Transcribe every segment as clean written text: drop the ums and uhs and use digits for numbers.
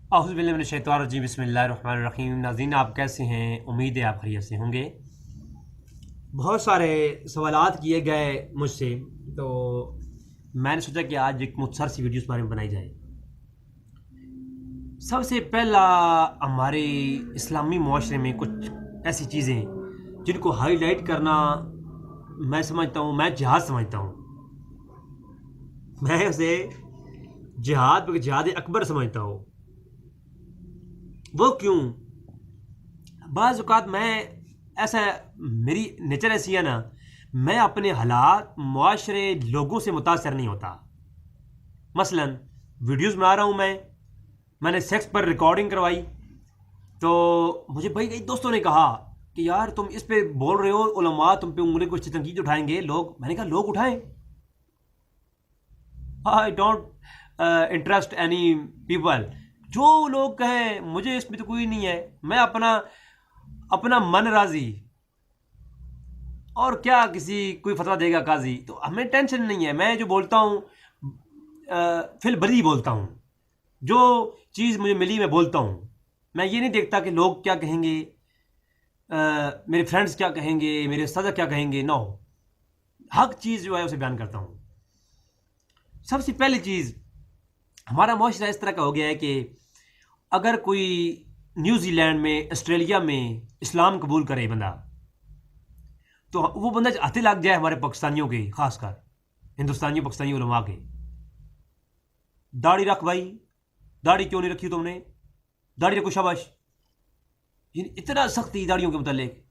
औज़ुबिल्लाहिमिनश्शैतानिर्रजीम बिस्मिल्लाहिर्रहमानिर्रहीम। नाज़रीन, आप कैसे हैं? उम्मीद है आप खैरियत से होंगे। बहुत सारे सवालात किए गए मुझसे, तो मैंने सोचा कि आज एक मुख्तसर सी वीडियो इस बारे में बनाई जाए। सबसे पहला, हमारे इस्लामी मुआशरे में कुछ ऐसी चीज़ें जिनको हाईलाइट करना मैं समझता हूँ, मैं जिहाद समझता हूँ। मैं उसे जिहाद जिहाद अकबर समझता हूँ। वो क्यों? बाज़ औक़ात मैं ऐसा, मेरी नेचर ऐसी है ना, मैं अपने हालात, मुआशरे, लोगों से मुतासर नहीं होता। मसलन वीडियोस बना रहा हूँ मैंने सेक्स पर रिकॉर्डिंग करवाई, तो मुझे भाई कई दोस्तों ने कहा कि यार तुम इस पे बोल रहे हो, उलमा तुम पे उंगली कुछ तनकीद उठाएंगे लोग। मैंने कहा लोग उठाएं, I don't interest any people. जो लोग कहें, मुझे इसमें तो कोई नहीं है। मैं अपना अपना मन राजी, और क्या किसी कोई फतवा देगा काजी, तो हमें टेंशन नहीं है। मैं जो बोलता हूँ फिल बदी बोलता हूँ। जो चीज़ मुझे मिली मैं बोलता हूँ। मैं ये नहीं देखता कि लोग क्या कहेंगे, मेरे फ्रेंड्स क्या कहेंगे, मेरे उस्ताद क्या कहेंगे। नो, हक चीज़ जो है उसे बयान करता हूँ। सबसे पहली चीज़, हमारा मुआशरा इस तरह का हो गया है कि अगर कोई न्यूजीलैंड में, ऑस्ट्रेलिया में इस्लाम कबूल करे बंदा, तो वो बंदा हाथे लग जाए हमारे पाकिस्तानियों के, खासकर हिंदुस्तानी पाकिस्तानी उलमा के। दाढ़ी रख भाई, दाढ़ी क्यों नहीं रखी तुमने, दाढ़ी रखो शाबाश। इतना सख्ती दाढ़ियों के मुतालिक।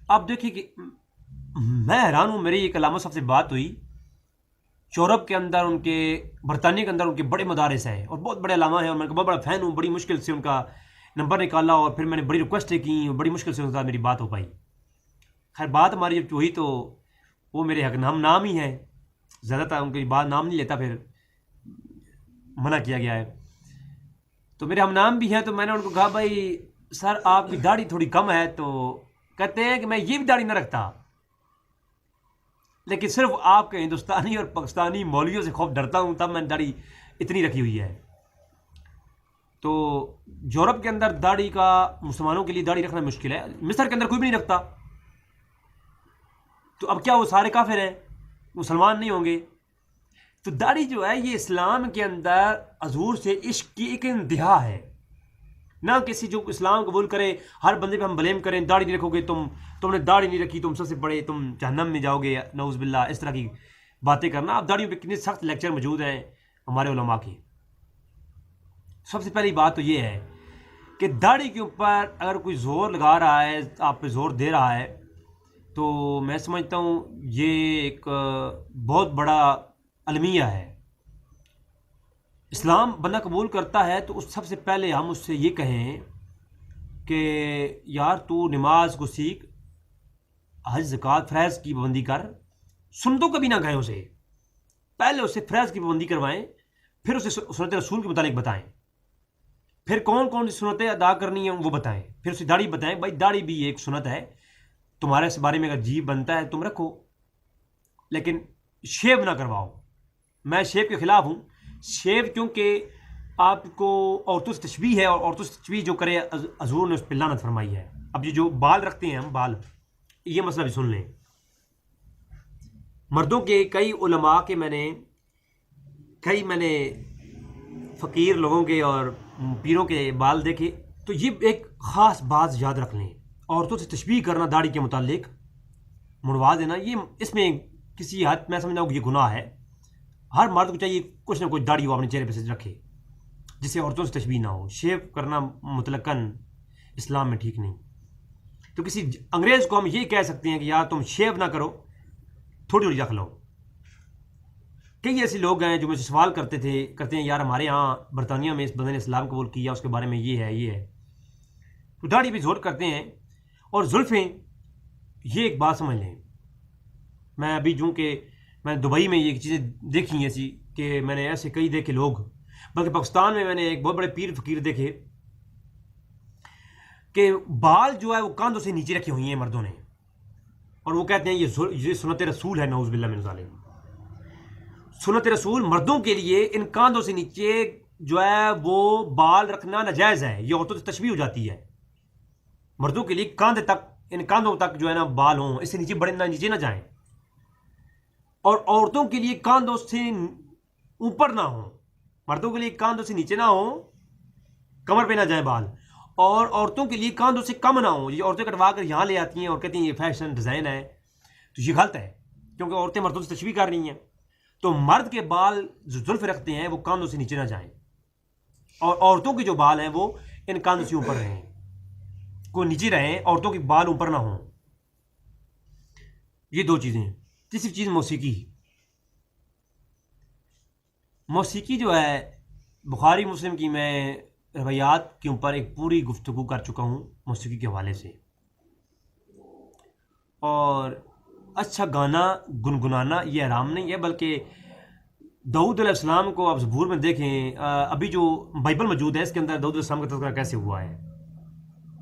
आप देखिए कि मैं हैरान हूँ। मेरी एक अलामा साहब से बात हुई, यूरोप के अंदर उनके, बरतानिया के अंदर उनके बड़े मदारिस हैं और बहुत बड़े अलामा हैं, और मैं बहुत बड़ा फ़ैन हूँ। बड़ी मुश्किल से उनका नंबर निकाला और फिर मैंने बड़ी रिक्वेस्टें की, बड़ी मुश्किल से उनके साथ मेरी बात हो पाई। खैर, बात हमारी जब हुई तो वो मेरे हक हम नाम ही हैं, ज़्यादातर उनकी बात नाम नहीं लेता, फिर मना किया गया है। तो मेरे हम नाम भी हैं, तो मैंने उनको कहा भाई सर आपकी दाढ़ी थोड़ी कम है। तो कहते हैं कि मैं ये भी दाढ़ी ना रखता, लेकिन सिर्फ आपके हिंदुस्तानी और पाकिस्तानी मौलवियों से खौफ डरता हूँ, तब मैंने दाढ़ी इतनी रखी हुई है। तो यूरोप के अंदर दाढ़ी का, मुसलमानों के लिए दाढ़ी रखना मुश्किल है। मिस्र के अंदर कोई भी नहीं रखता। तो अब क्या वो सारे काफिर हैं, मुसलमान नहीं होंगे? तो दाढ़ी जो है ये इस्लाम के अंदर हजूर से इश्क की एक इंतहा है। ना किसी जो इस्लाम कबूल करे हर बंदे पे हम ब्लेम करें, दाढ़ी नहीं रखोगे तुमने दाढ़ी नहीं रखी, तुम सबसे बड़े, तुम जहन्नम में जाओगे, नऊज़ बिल्लाह, इस तरह की बातें करना। अब दाढ़ियों पे कितने सख्त लेक्चर मौजूद हैं हमारे उलमा के। सबसे पहली बात तो ये है कि दाढ़ी के ऊपर अगर कोई ज़ोर लगा रहा है, आप पे ज़ोर दे रहा है, तो मैं समझता हूँ ये एक बहुत बड़ा अलमिया है। इस्लाम बंदा कबूल करता है तो उस सबसे पहले हम उससे ये कहें कि यार तू नमाज को सीख, हज ज़कात फ़रज़ की पाबंदी कर। सुन्नतों कभी ना कहें उसे, पहले उससे फ़रज़ की पाबंदी करवाएं, फिर उसे सुन्नत रसूल के मुतालिक बताएं, फिर कौन कौन सी सुन्नतें अदा करनी है वो बताएं, फिर उसे दाढ़ी बताएं, भाई दाढ़ी भी एक सुन्नत है, तुम्हारे इस बारे में अगर जी बनता है तुम रखो, लेकिन शेव ना करवाओ। मैं शेव के ख़िलाफ़ हूँ। शेव क्योंकि आपको औरतों से तशबीह है, और औरतों से तशबीह जो करे हज़ूर ने उस पर लानत फरमाई है। अब ये जो बाल रखते हैं हम, बाल, ये मसला भी सुन लें। मर्दों के कई उलमा के मैंने फ़कीर लोगों के और पीरों के बाल देखे, तो ये एक ख़ास बात याद रख लें, औरतों से तशबीह करना दाढ़ी के मुतालिक, मुड़वा देना, ये इसमें किसी हद मैं समझता हूँ कि ये गुनाह है। हर मर्द को चाहिए कुछ ना कुछ दाढ़ी वो अपने चेहरे पे से रखे, जिससे औरतों से तशबीह ना हो। शेव करना मुतलकन इस्लाम में ठीक नहीं। तो किसी अंग्रेज़ को हम ये कह सकते हैं कि यार तुम शेव ना करो, थोड़ी थोड़ी रख लो। कई ऐसे लोग हैं जो मुझसे सवाल करते हैं यार हमारे यहाँ बरतानिया में इस बंदे ने इस्लाम कबूल किया, उसके बारे में ये है। तो दाढ़ी पे जोर करते हैं। और जुल्फ़ें, ये एक बात समझ लें, मैं अभी जूँ कि मैंने दुबई में ये चीज़ें देखी ऐसी कि मैंने ऐसे कई देखे लोग, बल्कि पाकिस्तान में मैंने एक बहुत बड़े पीर फ़कीर देखे कि बाल जो है वो कांधों से नीचे रखी हुई हैं मर्दों ने, और वो कहते हैं ये सुन्नत रसूल है, नऊज़ बिल्लाह मिन ज़ालिम। सुन्नत रसूल मर्दों के लिए इन कांधों से नीचे जो है वो बाल रखना नाजायज़ है, ये औरतों से तशबीह हो जाती है। मर्दों के लिए कांधे तक, इन कांधों तक जो है ना बाल हों, इससे नीचे बड़े ना, नीचे ना जाएं। और औरतों के लिए कांधों से ऊपर ना हो, मर्दों के लिए कांधों से नीचे ना हो, कमर पे ना जाए बाल। और औरतों के लिए कांधों से कम ना हो। ये औरतें कटवा कर यहाँ ले आती हैं और कहती हैं ये फैशन डिज़ाइन है, तो ये गलत है, क्योंकि औरतें मर्दों से तशबीह कर रही हैं। तो मर्द के बाल जो जुल्फ रखते हैं वो कांधों से नीचे ना जाएं, और औरतों के जो बाल हैं वो इन कांधों से ऊपर रहें, को नीचे रहें, औरतों के बाल ऊपर ना हों। ये दो चीज़ें। तीसरी चीज़ मौसीकी। मौसीकी जो है, बुखारी मुस्लिम की मैं रवायात के ऊपर एक पूरी गुफ्तगू कर चुका हूँ मौसीकी के हवाले से। और अच्छा गाना गुनगुनाना ये हराम नहीं है, बल्कि दाऊद अलैहिस्सलाम को आप ज़बूर में देखें, अभी जो बाइबल मौजूद है इसके अंदर दाऊद अलैहिस्सलाम का तज़किरा कैसे हुआ है।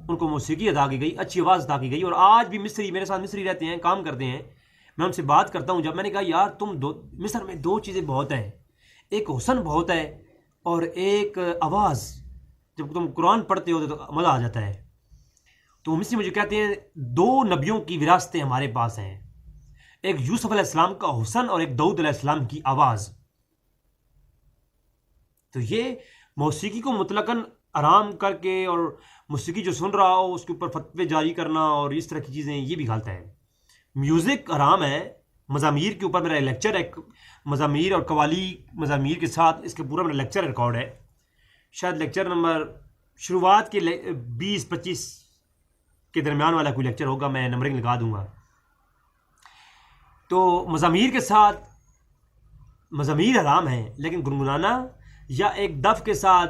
उनको मौसीकी अदा की गई, अच्छी आवाज़ अदा की गई। और आज भी मिस्री, मेरे साथ मिस्री रहते हैं, काम करते हैं, मैं उनसे बात करता हूँ। जब मैंने कहा यार तुम मिस्र में दो चीज़ें बहुत हैं, एक हुस्न बहुत है और एक आवाज़, जब तुम कुरान पढ़ते हो तो मज़ा आ जाता है। तो मिस्री मुझे कहते हैं दो नबियों की विरासतें हमारे पास हैं, एक यूसुफ अलैहिस्सलाम का हुस्न और एक दाऊद अलैहिस्सलाम की आवाज़। तो ये मौसीकी को मुतलकन आराम करके और मौसीकी जो सुन रहा हो उसके ऊपर फतवे जारी करना और इस तरह की चीज़ें, ये भी गलत है। म्यूज़िक आराम है। मज़ामीर के ऊपर मेरा लेक्चर है, मज़ामीर और कवाली मज़ामीर के साथ इसके पूरा मेरा लेक्चर रिकॉर्ड है। शायद लेक्चर नंबर शुरुआत के 20-25 के दरमियान वाला कोई लेक्चर होगा, मैं नंबरिंग लगा दूंगा। तो मज़ामीर के साथ, मज़ामीर हराम है, लेकिन गुनगुनाना या एक दफ के साथ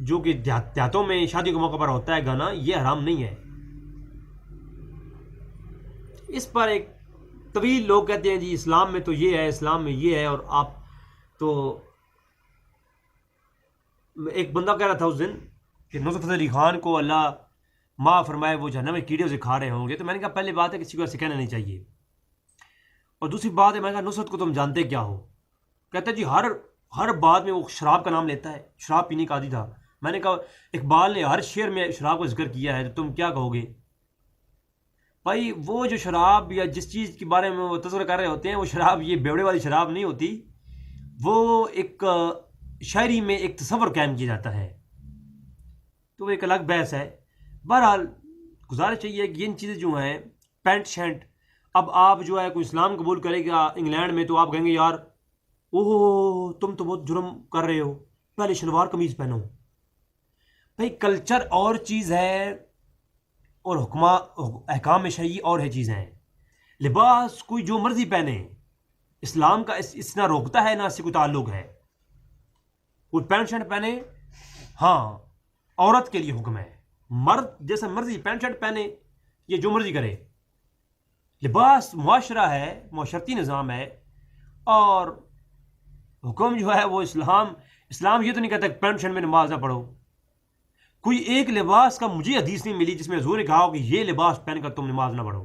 जो कि देहातों में शादी के मौके पर होता है गाना, ये हराम नहीं है। इस पर एक तवील लोग कहते हैं जी इस्लाम में तो ये है, इस्लाम में ये है। और आप तो, एक बंदा कह रहा था उस दिन कि नुसरत फतेह अली खान को अल्लाह माँ फरमाए वो जहन्नम में कीड़े से खा रहे होंगे। तो मैंने कहा पहले बात है किसी को ऐसे कहना नहीं चाहिए, और दूसरी बात है मैंने कहा नुसरत को तुम जानते क्या हो। कहता है जी हर बात में वो शराब का नाम लेता है, शराब पीने का आदी था। मैंने कहा इकबाल ने हर शेर में शराब का जिक्र किया है, तो तुम क्या कहोगे भाई? वो जो शराब या जिस चीज़ के बारे में वो तज़किरा कर रहे होते हैं, वो शराब ये बेवड़े वाली शराब नहीं होती, वो एक शायरी में एक तस्वर कायम किया जाता है, तो वो एक अलग बहस है। बहरहाल गुजारिश चाहिए कि इन चीज़ें जो हैं पैंट शर्ट, अब आप जो है कोई इस्लाम कबूल करेगा इंग्लैंड में तो आप कहेंगे यार ओह तुम तो बहुत जुर्म कर रहे हो, पहले शलवार कमीज़ पहनो। भाई कल्चर और चीज़ है और हुक्मा अहकाम में शरई और है चीज़ें हैं। लिबास कोई जो मर्जी पहने, इस्लाम का इस ना रोकता है ना इससे कोई ताल्लुक है। कोई पैंट शर्ट पहने, हाँ औरत के लिए हुक्म है, मर्द जैसा मर्जी पैंट शर्ट पहने, ये जो मर्जी करे। लिबास मुआशरा है, मुआशरती निज़ाम है, और हुक्म जो है वो इस्लाम ये तो नहीं कहता पैंट शर्ट में नमाज ना पढ़ो। कोई एक लिबास का मुझे हदीस नहीं मिली जिसमें हुज़ूर ने कहा हो कि ये लिबास पहनकर तुम नमाज ना पढ़ो।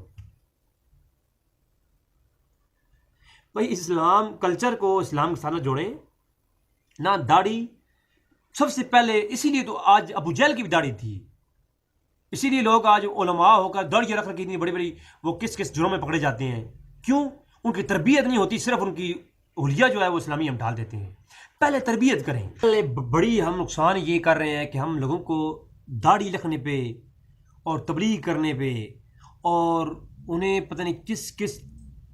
भाई इस्लाम कल्चर को इस्लाम के साथ जोड़ें ना। दाढ़ी सबसे पहले, इसीलिए तो आज अबू जहल की भी दाढ़ी थी, इसीलिए लोग आज उलमा होकर दाढ़ी रख रखी इतनी बड़ी बड़ी, वो किस किस जुर्म में पकड़े जाते हैं। क्यों? उनकी तरबियत नहीं होती, सिर्फ उनकी हुलिया जो है वो इस्लामी हम ढाल देते हैं। पहले तरबियत करें। पहले बड़ी हम नुकसान ये कर रहे हैं कि हम लोगों को दाढ़ी रखने पे और तबलीग करने पे और उन्हें पता नहीं किस किस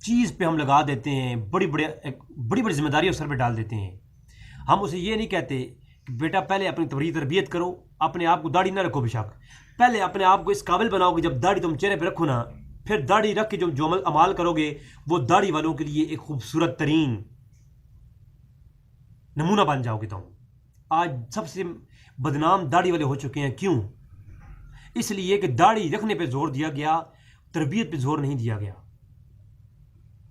चीज़ पे हम लगा देते हैं, बड़ी बड़ी जिम्मेदारी सर पे डाल देते हैं। हम उसे ये नहीं कहते कि बेटा पहले अपनी तरबियत करो, अपने आप को दाढ़ी ना रखो बेशक, पहले अपने आप को इस काबिल बनाओ कि जब दाढ़ी तुम चेहरे पे रखो ना, फिर दाढ़ी रख के जो अमाल करोगे वो दाढ़ी वालों के लिए एक खूबसूरत तरीन नमूना बन जाओगे। तुम आज सबसे बदनाम दाढ़ी वाले हो चुके हैं। क्यों? इसलिए कि दाढ़ी रखने पे जोर दिया गया, तरबियत पे जोर नहीं दिया गया।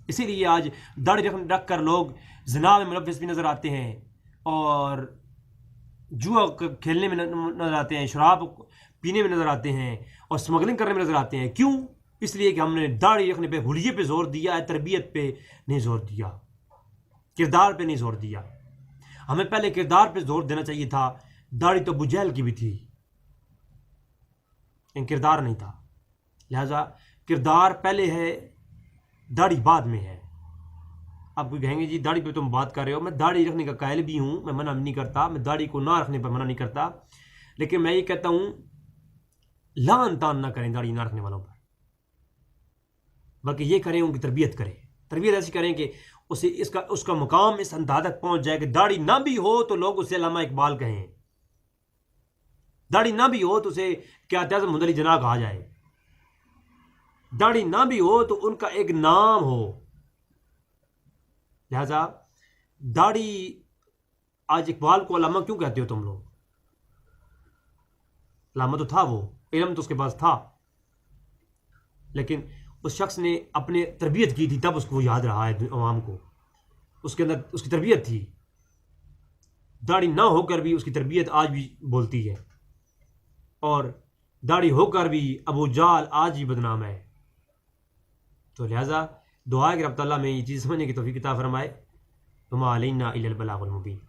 इसीलिए आज दाढ़ी रख कर लोग ज़िना में मुलव्वस भी नज़र आते हैं और जुआ खेलने में नज़र आते हैं, शराब पीने में नज़र आते हैं और स्मगलिंग करने में नज़र आते हैं। क्यों? इसलिए कि हमने दाढ़ी रखने पे, हुलिये पे जोर दिया है, तरबियत पे नहीं जोर दिया, किरदार पे नहीं जोर दिया। हमें पहले किरदार पे जोर देना चाहिए था। दाढ़ी तो अबू जहल की भी थी, लेकिन किरदार नहीं था। लिहाजा किरदार पहले है, दाढ़ी बाद में है। आप कोई कहेंगे जी दाढ़ी पे तुम बात कर रहे हो, मैं दाढ़ी रखने का कायल भी हूँ, मैं मना नहीं करता, मैं दाढ़ी को ना रखने पर मना नहीं करता, लेकिन मैं ये कहता हूँ लान तान ना करें दाढ़ी ना रखने वालों पर, बल्कि ये करें उनकी तरबियत करें। तरबियत ऐसी करें कि उसे उसका मुकाम इस अंदाज तक पहुंच जाए कि दाढ़ी ना भी हो तो लोग उसे अल्लामा इकबाल कहें, दाढ़ी ना भी हो तो उसे क्या आज़म मुहम्मद अली जिन्ना कहा जाए, दाढ़ी ना भी हो तो उनका एक नाम हो। लिहाजा दाढ़ी, आज इकबाल को अल्लामा क्यों कहते हो तुम लोग? अल्लामा तो था, वो इल्म तो उसके पास था, लेकिन उस शख्स ने अपने तरबियत की थी, तब उसको याद रहा है अवाम को, उसके अंदर उसकी तरबियत थी। दाढ़ी ना होकर भी उसकी तरबियत आज भी बोलती है, और दाढ़ी होकर भी अबू जाल आज भी बदनाम है। तो लिहाजा दुआ है कि रब ताला में ये चीज़ समझने की तौफीक अता फरमाए। वमा अलैना इल्लल बलागुल मुबीन।